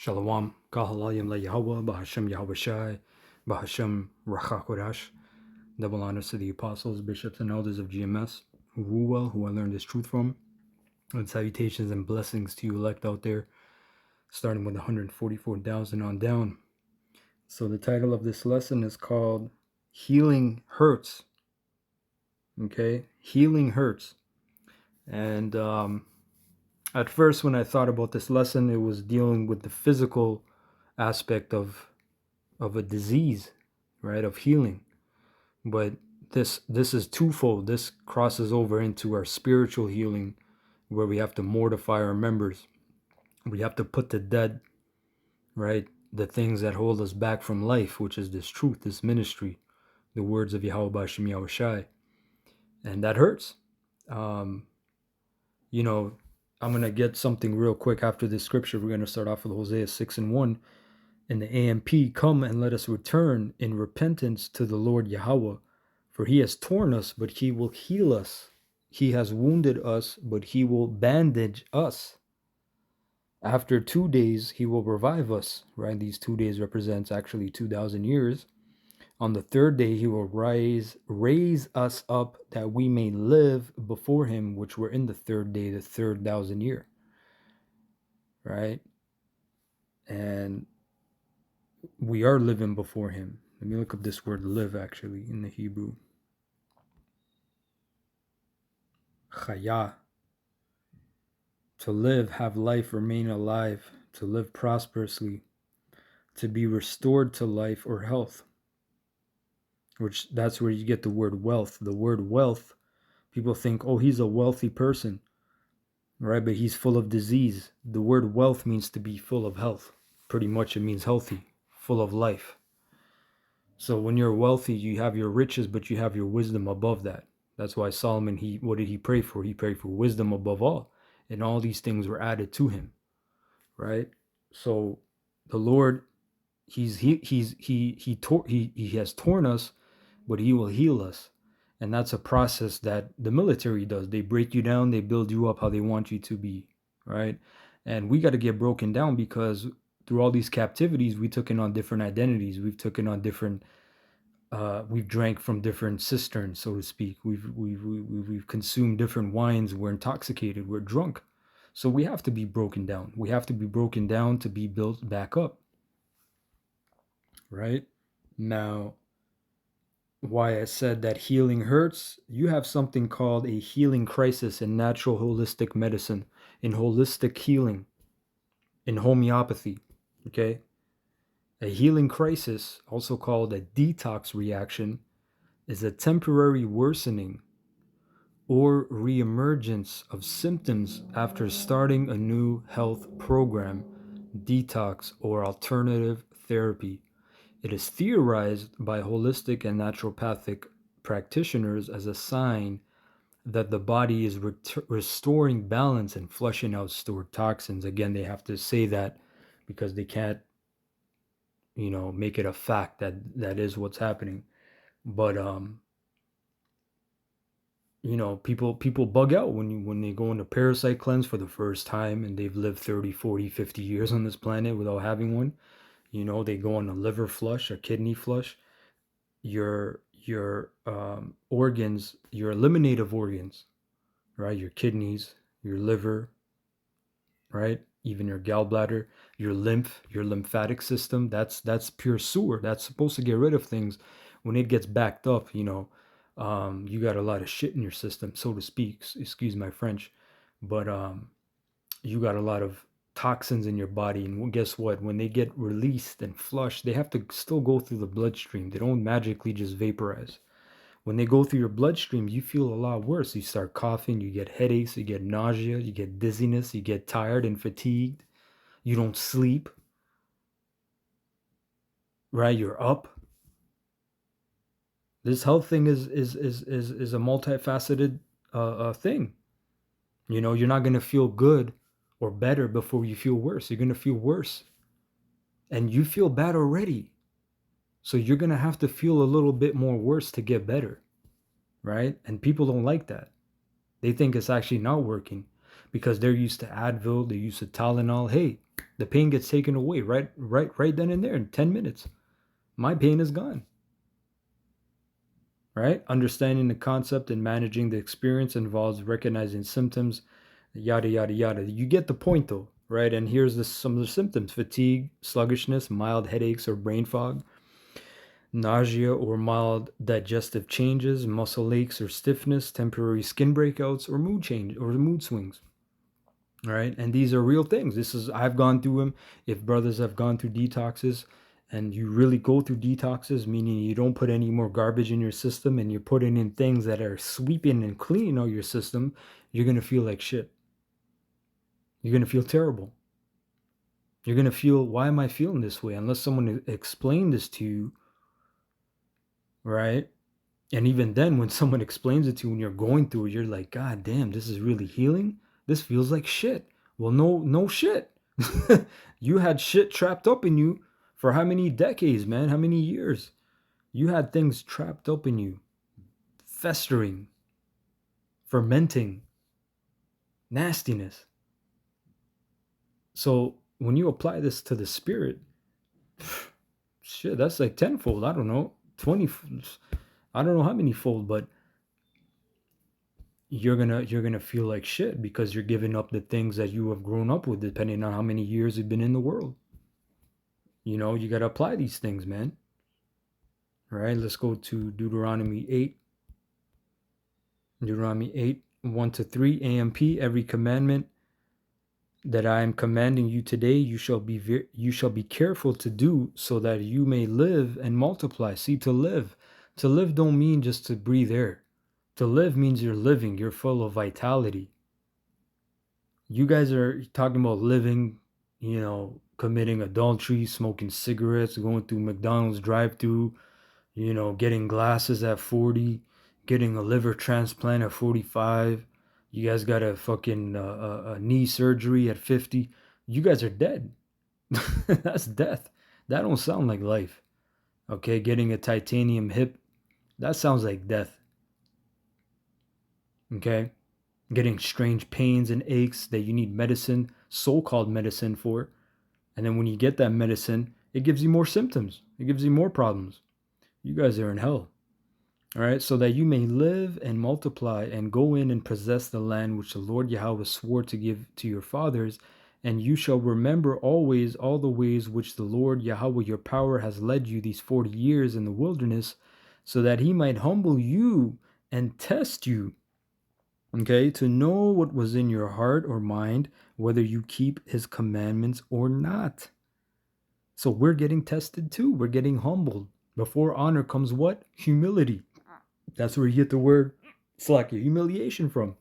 Shalom, Kahalayim La Yahweh, Bahashem Yahweh Shai, Bahashem Rachakodash. Double honors to the apostles, bishops, and elders of GMS, who rule well, who I learned this truth from. And salutations and blessings to you elect out there, starting with 144,000 on down. So the title of this lesson is called Healing Hurts. Okay? Healing Hurts. And at first, when I thought about this lesson, it was dealing with the physical aspect of a disease, right, of healing. But this is twofold. This crosses over into our spiritual healing, where we have to mortify our members. We have to put to death, right, the things that hold us back from life, which is this truth, this ministry, the words of Yahweh B'Shem Yahweh Shai. And that hurts. You know, I'm going to get something real quick after this scripture. We're going to start off with Hosea 6:1. In the AMP, come and let us return in repentance to the Lord Yahweh, for he has torn us, but he will heal us. He has wounded us, but he will bandage us. After 2 days, he will revive us, right? These 2 days represents actually 2,000 years. On the third day, he will raise us up that we may live before him, which we're in the third day, the 3,000 year, right? And we are living before him. Let me look up this word live actually in the Hebrew. Chaya. To live, have life, remain alive, to live prosperously, to be restored to life or health. Which that's where you get the word wealth. The word wealth, people think, oh, he's a wealthy person, right? But he's full of disease. The word wealth means to be full of health. Pretty much it means healthy, full of life. So when you're wealthy, you have your riches, but you have your wisdom above that. That's why Solomon, what did he pray for? He prayed for wisdom above all. And all these things were added to him, right? So the Lord, he has torn us, but he will heal us. And that's a process that the military does. They break you down, they build you up how they want you to be, right? And we got to get broken down because through all these captivities, we took in on different identities. We've taken on different we've drank from different cisterns, so to speak. We've consumed different wines. We're intoxicated. We're drunk. So we have to be broken down. We have to be broken down to be built back up. Right? Now, why I said that healing hurts, you have something called a healing crisis in natural holistic medicine, in holistic healing, in homeopathy. Okay? A healing crisis, also called a detox reaction, is a temporary worsening or reemergence of symptoms after starting a new health program, detox, or alternative therapy. It is theorized by holistic and naturopathic practitioners as a sign that the body is restoring balance and flushing out stored toxins. Again, they have to say that because they can't, make it a fact that that is what's happening. But people bug out when they go into parasite cleanse for the first time and they've lived 30, 40, 50 years on this planet without having one. They go on a liver flush, a kidney flush. Your organs, your eliminative organs, right? Your kidneys, your liver, right? Even your gallbladder, your lymphatic system, that's pure sewer. That's supposed to get rid of things. When it gets backed up, you got a lot of shit in your system, so to speak. Excuse my French, but you got a lot of toxins in your body, and guess what? When they get released and flushed, they have to still go through the bloodstream. They don't magically just vaporize. When they go through your bloodstream, you feel a lot worse. You start coughing, you get headaches, you get nausea, you get dizziness, you get tired and fatigued. You don't sleep, right? You're up. This health thing is a multifaceted thing. You're not gonna feel good or better before you feel worse. You're gonna feel worse, and you feel bad already. So you're gonna have to feel a little bit more worse to get better, right? And people don't like that. They think it's actually not working because they're used to Advil, they're used to Tylenol. Hey, The pain gets taken away right then and there in 10 minutes. My pain is gone. Right? Understanding the concept and managing the experience involves recognizing symptoms, yada yada yada. You get the point though, right? And here's some of the symptoms: fatigue, sluggishness, mild headaches or brain fog, nausea or mild digestive changes, muscle aches or stiffness, temporary skin breakouts, or mood change or mood swings. All right, and these are real things. This is I've gone through them. If brothers have gone through detoxes, and you really go through detoxes, meaning you don't put any more garbage in your system, and you're putting in things that are sweeping and cleaning out your system, you're gonna feel like shit. You're gonna feel terrible. You're gonna feel, why am I feeling this way? Unless someone explained this to you, right? And even then, when someone explains it to you and you're going through it, you're like, God damn, this is really healing? This feels like shit. Well, no shit. You had shit trapped up in you for how many decades, man? How many years? You had things trapped up in you, festering, fermenting, nastiness. So when you apply this to the spirit, shit, that's like tenfold. I don't know, 20. I don't know how many fold, but you're gonna feel like shit because you're giving up the things that you have grown up with, depending on how many years you've been in the world. You got to apply these things, man. All right, let's go to Deuteronomy 8. Deuteronomy 8, 1-3, AMP. Every commandment that I am commanding you today, you shall be careful to do, so that you may live and multiply. See, to live don't mean just to breathe air. To live means you're living, you're full of vitality. You guys are talking about living, committing adultery, smoking cigarettes, going through McDonald's drive-through, getting glasses at 40, getting a liver transplant at 45. You guys got a fucking a knee surgery at 50. You guys are dead. That's death. That don't sound like life. Okay, getting a titanium hip, that sounds like death. Okay, getting strange pains and aches that you need medicine, so-called medicine for. And then when you get that medicine, it gives you more symptoms. It gives you more problems. You guys are in hell. All right, so that you may live and multiply and go in and possess the land which the Lord Yahweh swore to give to your fathers. And you shall remember always all the ways which the Lord Yahweh your power has led you these 40 years in the wilderness, so that he might humble you and test you, okay, to know what was in your heart or mind, whether you keep his commandments or not. So we're getting tested too. We're getting humbled. Before honor comes what? Humility. That's where you get the word slakia, humiliation from.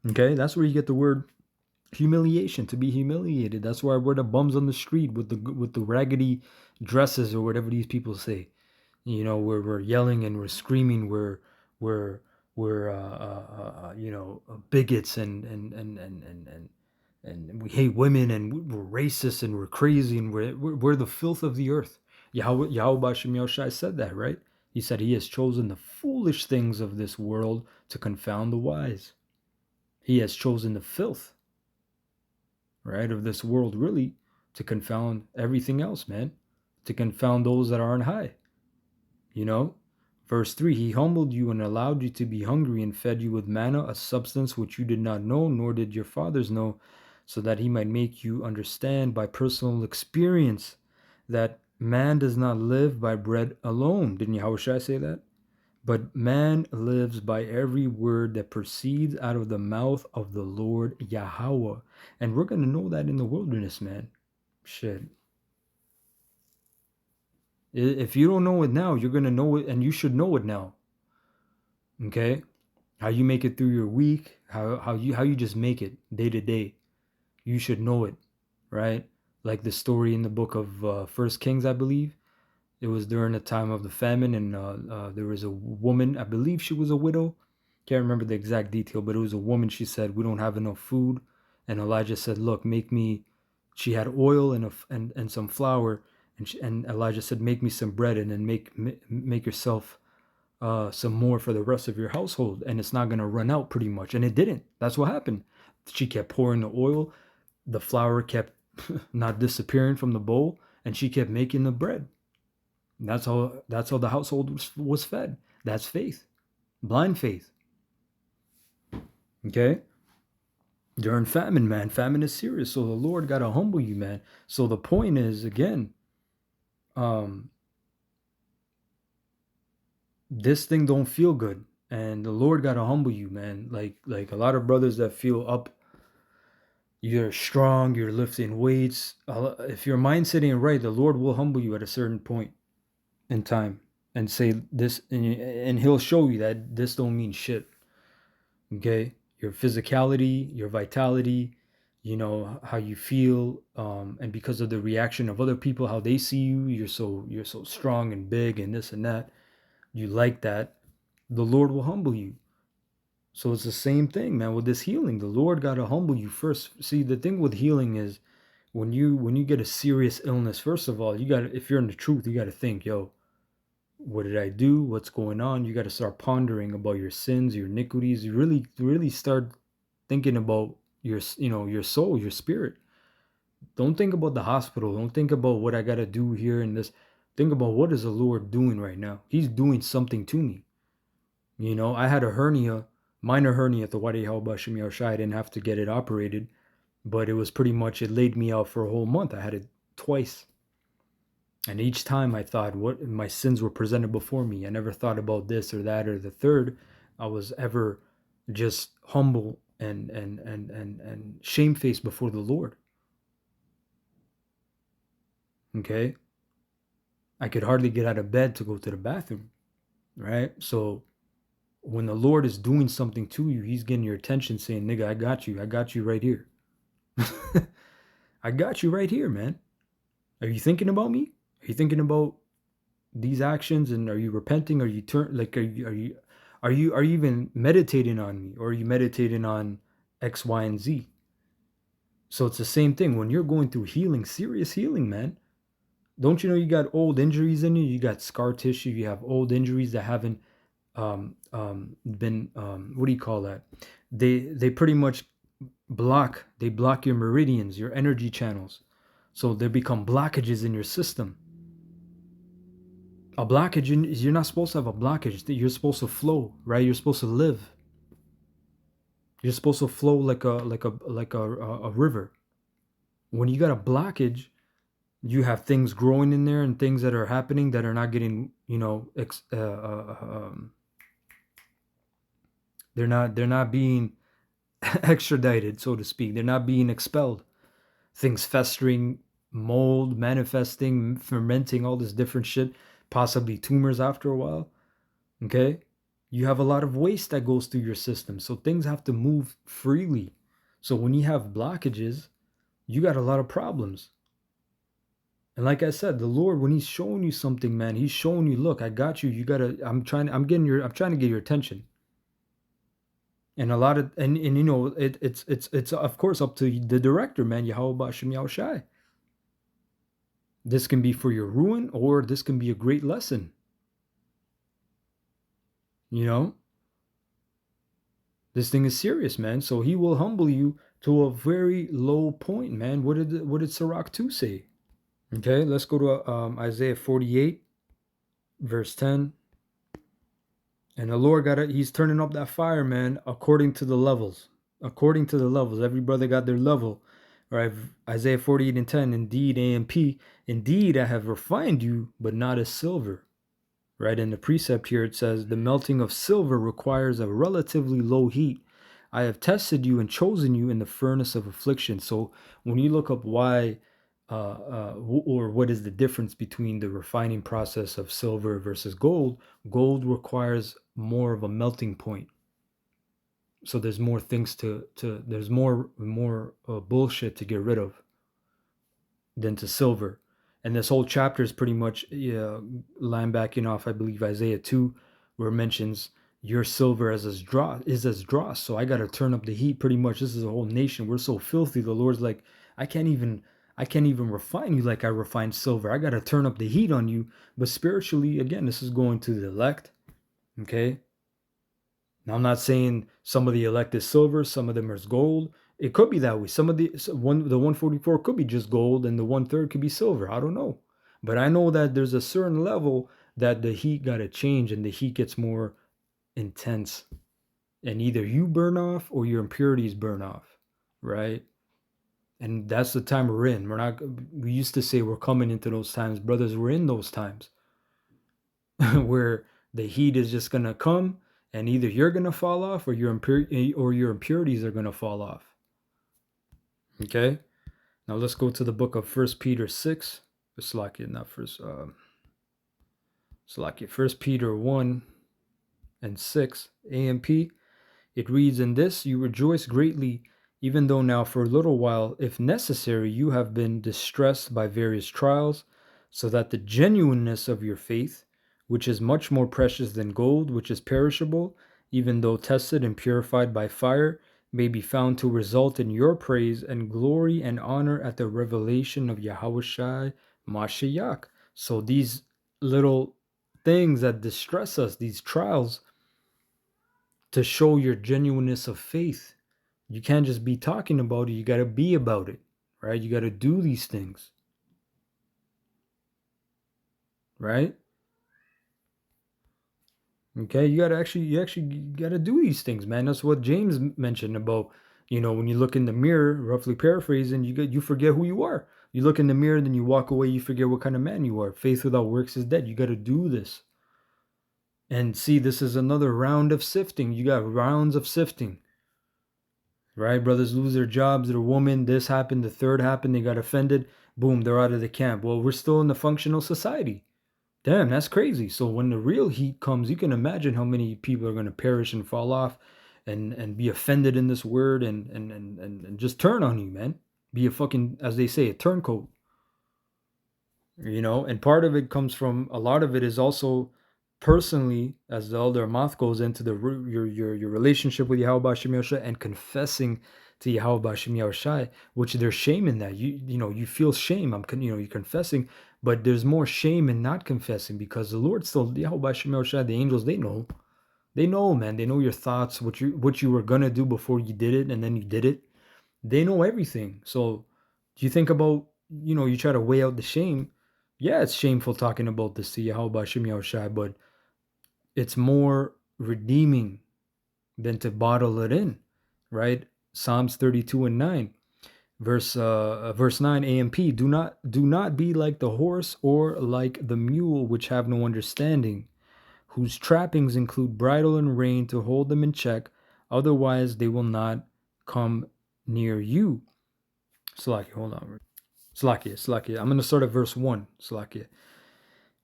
Okay, that's where you get the word humiliation, to be humiliated. That's why we're the bums on the street with the raggedy dresses, or whatever these people say. Where we're yelling and we're screaming, we're bigots and we hate women, and we're racist, and we're crazy, and we're the filth of the earth. Yahweh Bashem Yoshai said that, right? He said he has chosen the foolish things of this world to confound the wise. He has chosen the filth, right, of this world, really, to confound everything else, man. To confound those that are on high. Verse 3, he humbled you and allowed you to be hungry and fed you with manna, a substance which you did not know, nor did your fathers know, so that he might make you understand by personal experience that man does not live by bread alone. Didn't Yahushua say that? But man lives by every word that proceeds out of the mouth of the Lord Yahweh. And we're going to know that in the wilderness, man. Shit. If you don't know it now, you're going to know it, and you should know it now. Okay? How you make it through your week, how you just make it day to day. You should know it, right? Like the story in the book of First Kings, I believe. It was during the time of the famine, and there was a woman, I believe she was a widow. Can't remember the exact detail, but it was a woman. She said, we don't have enough food. And Elijah said, look, she had oil and some flour. And Elijah said, make me some bread, and then make yourself some more for the rest of your household. And it's not going to run out, pretty much. And it didn't. That's what happened. She kept pouring the oil. the flour kept not disappearing from the bowl, and she kept making the bread. That's how the household was fed. That's faith. Blind faith. Okay? During famine, man. Famine is serious. So the Lord gotta humble you, man. So the point is, again, this thing don't feel good. And the Lord gotta humble you, man. Like a lot of brothers that feel up, you're strong, you're lifting weights. If your mindset ain't right, the Lord will humble you at a certain point in time and say this, and He'll show you that this don't mean shit. Okay, your physicality, your vitality, how you feel, and because of the reaction of other people, how they see you, you're so strong and big and this and that. You like that, the Lord will humble you. So it's the same thing, man, with this healing. The Lord got to humble you first. See, the thing with healing is when you get a serious illness, first of all, you got to, if you're in the truth, you got to think, yo, what did I do? What's going on? You got to start pondering about your sins, your iniquities. You really start thinking about your soul, your spirit. Don't think about the hospital. Don't think about what I got to do here and this. Think about what is the Lord doing right now. He's doing something to me. I had a hernia, minor hernia at the Wadi Halbashim Yahushai. I didn't have to get it operated, but it was pretty much, it laid me out for a whole month. I had it twice. And each time I thought, what my sins were presented before me. I never thought about this or that or the third. I was ever just humble and shamefaced before the Lord. Okay? I could hardly get out of bed to go to the bathroom. Right? So when the Lord is doing something to you, He's getting your attention, saying, nigga, I got you right here. I got you right here, man. Are you thinking about me? Are you thinking about these actions, and are you repenting? Are you are you even meditating on me, or are you meditating on X, Y, and Z? So it's the same thing when you're going through healing, serious healing, man. Don't you know you got old injuries in you? You got scar tissue. You have old injuries that haven't been what do you call that? They pretty much block your meridians, your energy channels. So there become blockages in your system. A blockage, you're not supposed to have a blockage. You're supposed to flow, right? You're supposed to live. You're supposed to flow like a river. When you got a blockage, you have things growing in there and things that are happening that are not getting, they're not being extradited, so to speak. They're not being expelled. Things festering, mold, manifesting, fermenting, all this different shit, possibly tumors after a while. Okay? You have a lot of waste that goes through your system. So things have to move freely. So when you have blockages, you got a lot of problems. And like I said, the Lord, when He's showing you something, man, He's showing you, look, I got you. You gotta, I'm trying to get your attention. And a lot of, and it's of course up to the director, man, Yahweh Bashim Yahushai. This can be for your ruin, or this can be a great lesson. This thing is serious, man. So He will humble you to a very low point, man. What did Sirach 2 say? Okay, let's go to Isaiah 48, verse 10. And the Lord He's turning up that fire, man, according to the levels. According to the levels. Every brother got their level. Right? Isaiah 48 and 10. Indeed, AMP, indeed I have refined you, but not as silver. Right? In the precept here, it says, the melting of silver requires a relatively low heat. I have tested you and chosen you in the furnace of affliction. So when you look up why, or what is the difference between the refining process of silver versus gold, gold requires more of a melting point. So there's more things there's more bullshit to get rid of than to silver. And this whole chapter is pretty much line backing off, I believe, Isaiah 2, where it mentions your silver is as dross. So I got to turn up the heat pretty much. This is a whole nation. We're so filthy. The Lord's like, I can't even refine you like I refined silver. I got to turn up the heat on you. But spiritually, again, this is going to the elect. Okay. Now, I'm not saying some of the elect is silver, some of them is gold. It could be that way. Some of the 144 could be just gold and the 1/3 could be silver. I don't know. But I know that there's a certain level that the heat got to change and the heat gets more intense. And either you burn off or your impurities burn off, right? And that's the time we're in. We used to say we're coming into those times. Brothers, we're in those times where the heat is just going to come and either you're going to fall off or your impurities are going to fall off. Okay? Now let's go to the book of 1 Peter 6. Slakia, not first. Slakia, 1 Peter 1 and 6, AMP. It reads, "In this you rejoice greatly, even though now for a little while, if necessary, you have been distressed by various trials, so that the genuineness of your faith, which is much more precious than gold, which is perishable, even though tested and purified by fire, may be found to result in your praise and glory and honor at the revelation of Yahushua Mashiach." So these little things that distress us, these trials, to show your genuineness of faith. You can't just be talking about it, you got to be about it, right? You got to do these things, right? Okay, you actually got to do these things, man. That's what James mentioned about, when you look in the mirror, roughly paraphrasing, you forget who you are. You look in the mirror, then you walk away, you forget what kind of man you are. Faith without works is dead. You got to do this. And see, this is another round of sifting. You got rounds of sifting. Right? Brothers lose their jobs, their woman, this happened, the third happened, they got offended, boom, they're out of the camp. Well, we're still in the functional society. Damn, that's crazy. So when the real heat comes, you can imagine how many people are going to perish and fall off and be offended in this word and just turn on you, man. Be a fucking, as they say, a turncoat. And part of it comes from, a lot of it is also personally, as the elder Amath goes into your relationship with Yahweh B'Shem Yahushai and confessing to Yahweh B'Shem Yahushai, which there's shame in that. You feel shame. You're confessing, but there's more shame in not confessing because the Lord still, Yahweh B'Shem Yahushai, the angels, they know, man. They know your thoughts, what you were gonna do before you did it, and then you did it. They know everything. So do you think about, you try to weigh out the shame. Yeah, it's shameful talking about this to Yahweh B'Shem Yahushai, but it's more redeeming than to bottle it in, right? Psalms 32 and 9, verse 9 AMP. Do not be like the horse or like the mule, which have no understanding, whose trappings include bridle and rein to hold them in check. Otherwise, they will not come near you. Slakia, hold on. Slakia. I'm going to start at verse 1. Slakia.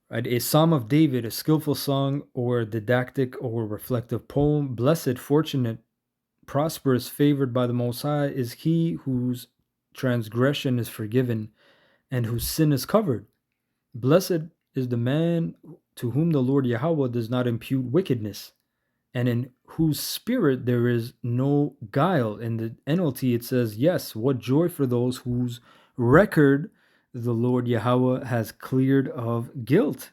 Right? A psalm of David, a skillful song or didactic or reflective poem. Blessed, fortunate, prosperous, favored by the Most High is he whose transgression is forgiven and whose sin is covered. Blessed is the man to whom the Lord Yahweh does not impute wickedness, and in whose spirit there is no guile. In the NLT it says, yes, what joy for those whose record the Lord Yahweh has cleared of guilt,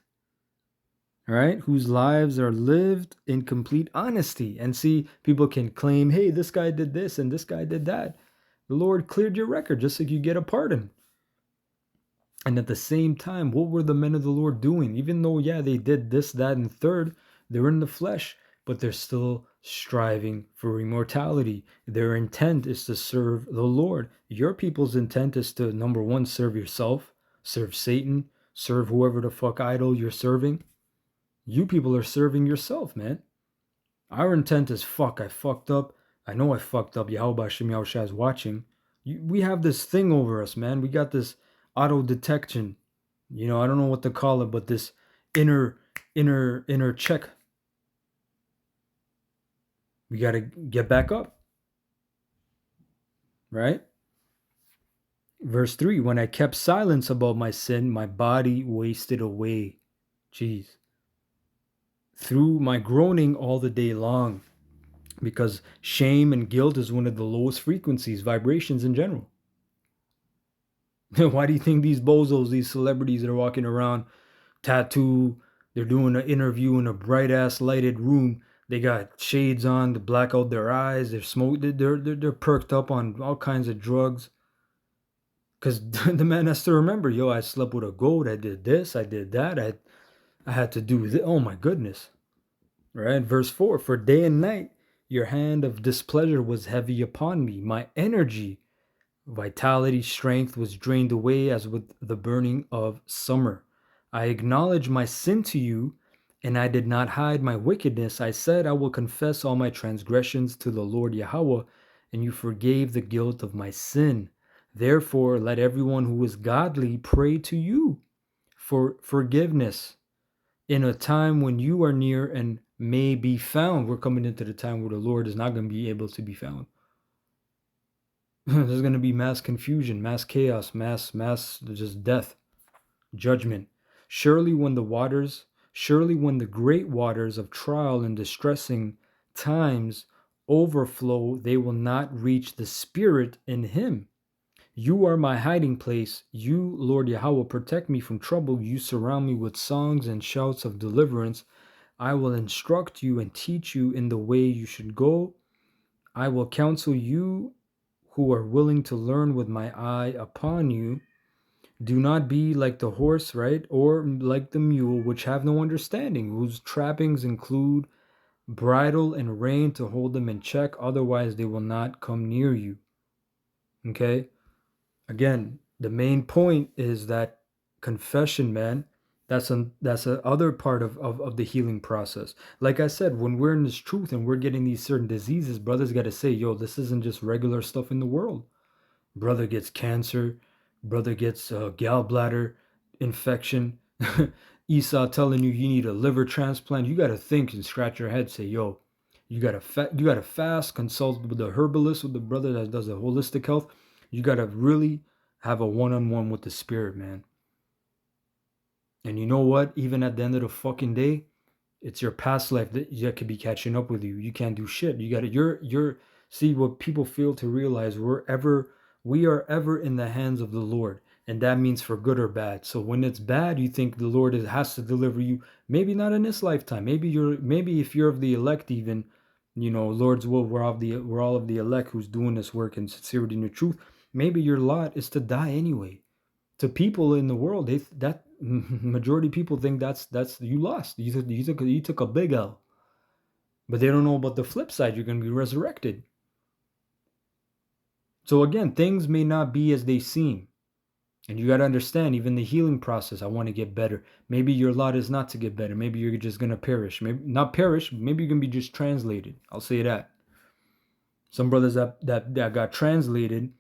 right? Whose lives are lived in complete honesty. And see, people can claim, hey, this guy did this and this guy did that. The Lord cleared your record just like you get a pardon. And at the same time, what were the men of the Lord doing? Even though, yeah, they did this, that, and third, they're in the flesh, but they're still striving for immortality. Their intent is to serve the Lord. Your people's intent is to, number one, serve yourself, serve Satan, serve whoever the fuck idol you're serving. You people are serving yourself, man. Our intent is, fuck, I fucked up. I know I fucked up. Yahweh B'Shem Yahushua is watching. We have this thing over us, man. We got this auto detection. I don't know what to call it, but this inner check. We got to get back up. Right? Verse 3, when I kept silence about my sin, my body wasted away. Jeez. Through my groaning all the day long. Because shame and guilt is one of the lowest frequencies, vibrations in general. Why do you think these bozos, these celebrities that are walking around, tattoo, they're doing an interview in a bright-ass lighted room, They got shades on to black out their eyes. They're smoked. They're perked up on all kinds of drugs. Cause the man has to remember, yo, I slept with a goat. I did this. I did that. I had to do this. Oh my goodness. Right. Verse 4. For day and night your hand of displeasure was heavy upon me. My energy, vitality, strength was drained away as with the burning of summer. I acknowledged my sin to you, and I did not hide my wickedness. I said, I will confess all my transgressions to the Lord Yahweh, and you forgave the guilt of my sin. Therefore, let everyone who is godly pray to you for forgiveness in a time when you are near and may be found. We're coming into the time where the Lord is not going to be able to be found. There's going to be mass confusion, mass chaos, mass just death, judgment. Surely when the great waters of trial and distressing times overflow, they will not reach the spirit in him. You are my hiding place. You, Lord Yahweh, protect me from trouble. You surround me with songs and shouts of deliverance. I will instruct you and teach you in the way you should go. I will counsel you who are willing to learn with my eye upon you. Do not be like the horse, right? Or like the mule, which have no understanding, whose trappings include bridle and rein to hold them in check. Otherwise, they will not come near you. Okay? Again, the main point is that confession, man. That's a other part of the healing process. Like I said, when we're in this truth and we're getting these certain diseases, brothers got to say, yo, this isn't just regular stuff in the world. Brother gets cancer, brother gets gallbladder infection. Esau telling you need a liver transplant. You got to think and scratch your head. Say, yo, you got to fast. Consult with the herbalist, with the brother that does the holistic health. You got to really have a one-on-one with the spirit, man. And you know what? Even at the end of the fucking day, it's your past life that could be catching up with you. You can't do shit. You got to you're see what people fail to realize. We are ever in the hands of the Lord, and that means for good or bad. So when it's bad, you think the Lord has to deliver you. Maybe not in this lifetime. Maybe if you're of the elect, even, Lord's will. We're all of the elect who's doing this work in sincerity and the truth. Maybe your lot is to die anyway. To people in the world, that majority of people think that's you lost. You took a big L, but they don't know about the flip side. You're going to be resurrected. So again, things may not be as they seem, and you got to understand. Even the healing process. I want to get better. Maybe your lot is not to get better. Maybe you're just going to perish. Maybe not perish. Maybe you're going to be just translated. I'll say that. Some brothers that got translated,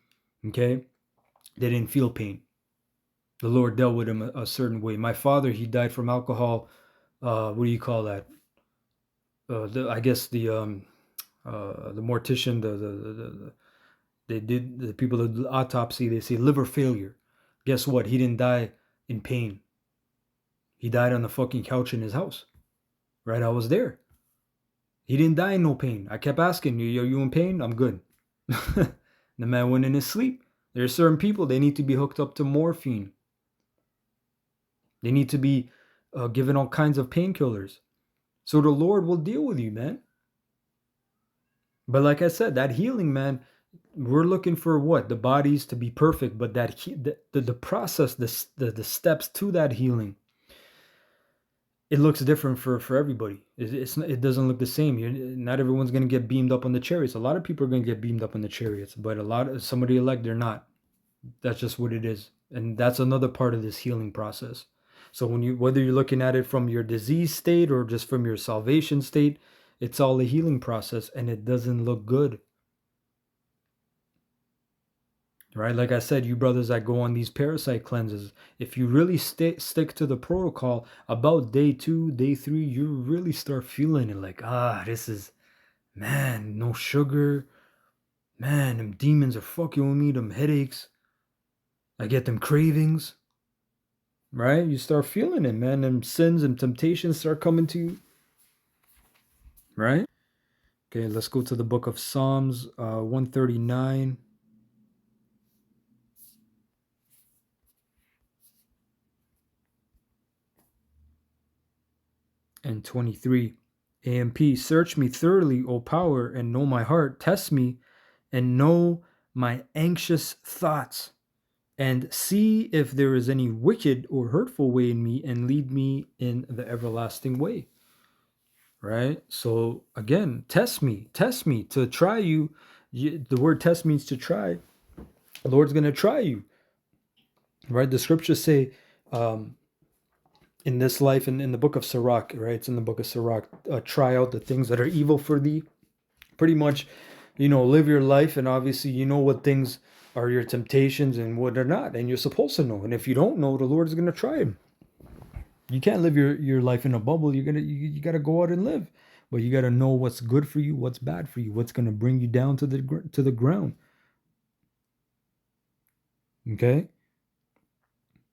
okay, they didn't feel pain. The Lord dealt with him a certain way. My father, he died from alcohol. What do you call that? I guess the mortician, they did, the people that did the autopsy, they say liver failure. Guess what? He didn't die in pain. He died on the fucking couch in his house. Right? I was there. He didn't die in no pain. I kept asking you, are you in pain? I'm good. The man went in his sleep. There are certain people, they need to be hooked up to morphine. They need to be given all kinds of painkillers. So the Lord will deal with you, man. But like I said, that healing, man, we're looking for what? The bodies to be perfect, but the process, the steps to that healing, it looks different for everybody. It doesn't look the same. Not everyone's going to get beamed up on the chariots. A lot of people are going to get beamed up on the chariots, but some of the elect, they're not. That's just what it is. And that's another part of this healing process. So whether you're looking at it from your disease state or just from your salvation state, it's all a healing process, and it doesn't look good. Right? Like I said, you brothers that go on these parasite cleanses, if you really stick to the protocol, about day 2, day 3, you really start feeling it like, this is, man, no sugar. Man, them demons are fucking with me, them headaches. I get them cravings. Right? You start feeling it, man. Them sins and temptations start coming to you. Right? Okay, let's go to the book of Psalms 139. And 23. AMP, search me thoroughly, O power, and know my heart. Test me and know my anxious thoughts, and see if there is any wicked or hurtful way in me, and lead me in the everlasting way. Right? So again, test me to try you. The word test means to try. The Lord's going to try you. Right? The scriptures say, in this life, in the book of Sirach, right? It's in the book of Sirach, try out the things that are evil for thee. Pretty much, live your life, and obviously you know what things are your temptations and what are not, and you're supposed to know. And if you don't know, the Lord is going to try him. You can't live your life in a bubble. You got to go out and live, but you got to know what's good for you, what's bad for you, what's going to bring you down to the ground. Okay.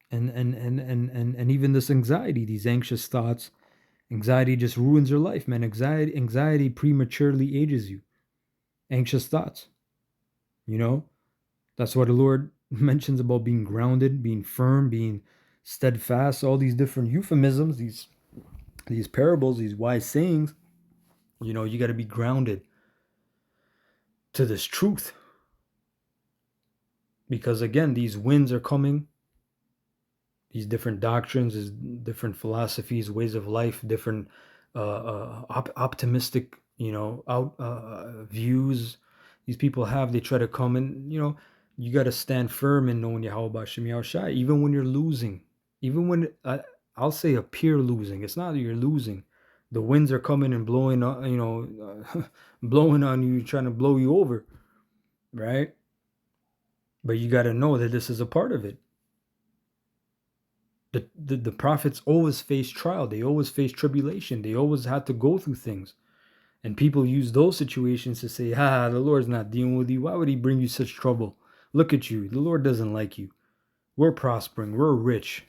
And even this anxiety, these anxious thoughts, anxiety just ruins your life, man. Anxiety prematurely ages you. Anxious thoughts, that's what the Lord mentions about being grounded, being firm, being steadfast, all these different euphemisms, these parables, these wise sayings. You got to be grounded to this truth, because again, these winds are coming. These different doctrines, these different philosophies, ways of life, different optimistic, views these people have. They try to come in. You got to stand firm in knowing Yahweh B'Shem Yahushai, even when you're losing, even when I'll say appear losing. It's not that you're losing. The winds are coming and blowing, blowing on you, trying to blow you over, right? But you got to know that this is a part of it. The prophets always faced trial. They always faced tribulation. They always had to go through things. And people use those situations to say, the Lord's not dealing with you. Why would he bring you such trouble? Look at you. The Lord doesn't like you. We're prospering. We're rich.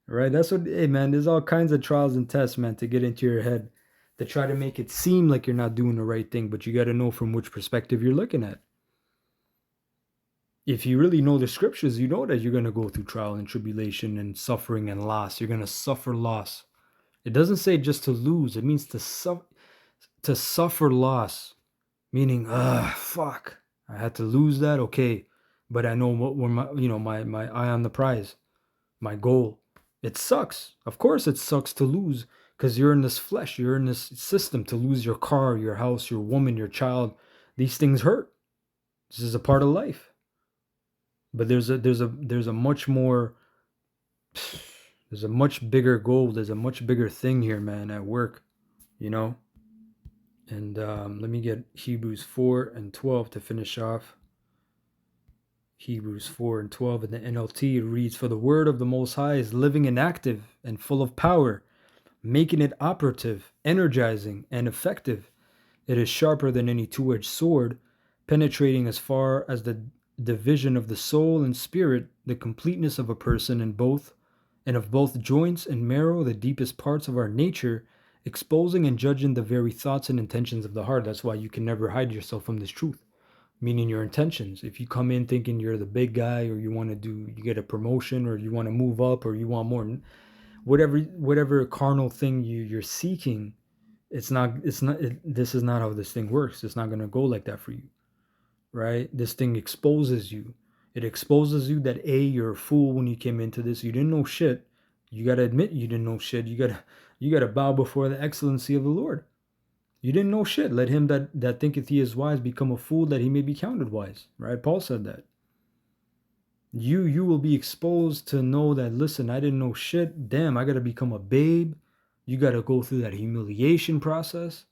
Right? That's what, hey man, there's all kinds of trials and tests, man, to get into your head, to try to make it seem like you're not doing the right thing. But you got to know from which perspective you're looking at. If you really know the scriptures, you know that you're going to go through trial and tribulation and suffering and loss. You're going to suffer loss. It doesn't say just to lose. It means to suffer loss, meaning, fuck, I had to lose that. Okay, but I know where my eye on the prize, my goal. It sucks. Of course, it sucks to lose, because you're in this flesh. You're in this system. To lose your car, your house, your woman, your child. These things hurt. This is a part of life. But there's a much more, there's a much bigger goal. There's a much bigger thing here, man, at work, And let me get Hebrews 4:12 to finish off. Hebrews 4:12 in the NLT, it reads, "For the word of the Most High is living and active and full of power, making it operative, energizing, and effective. It is sharper than any two-edged sword, penetrating as far as the division of the soul and spirit, the completeness of a person, and of both joints and marrow, the deepest parts of our nature, exposing and judging the very thoughts and intentions of the heart." That's why you can never hide yourself from this truth, meaning your intentions. If you come in thinking you're the big guy, or you get a promotion, or you want to move up, or you want more, whatever carnal thing you're seeking, this is not how this thing works. It's not going to go like that for you. Right? This thing exposes you. It exposes you that you're a fool when you came into this. You didn't know shit. You got to admit you didn't know shit. You got to bow before the excellency of the Lord. You didn't know shit. Let him that thinketh he is wise become a fool, that he may be counted wise. Right? Paul said that. You will be exposed to know that, listen, I didn't know shit. Damn, I got to become a babe. You got to go through that humiliation process.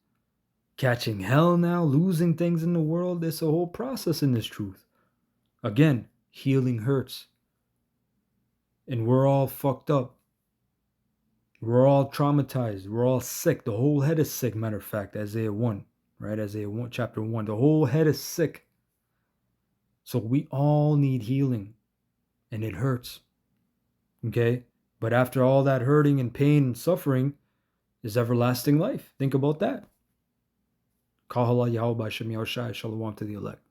Catching hell now, losing things in the world. There's a whole process in this truth. Again, healing hurts. And we're all fucked up. We're all traumatized. We're all sick. The whole head is sick, matter of fact. Isaiah 1, right? Isaiah 1, chapter 1. The whole head is sick. So we all need healing. And it hurts. Okay? But after all that hurting and pain and suffering is everlasting life. Think about that. Kahala Yahweh B'Shem Yahushai. Shalom to the elect.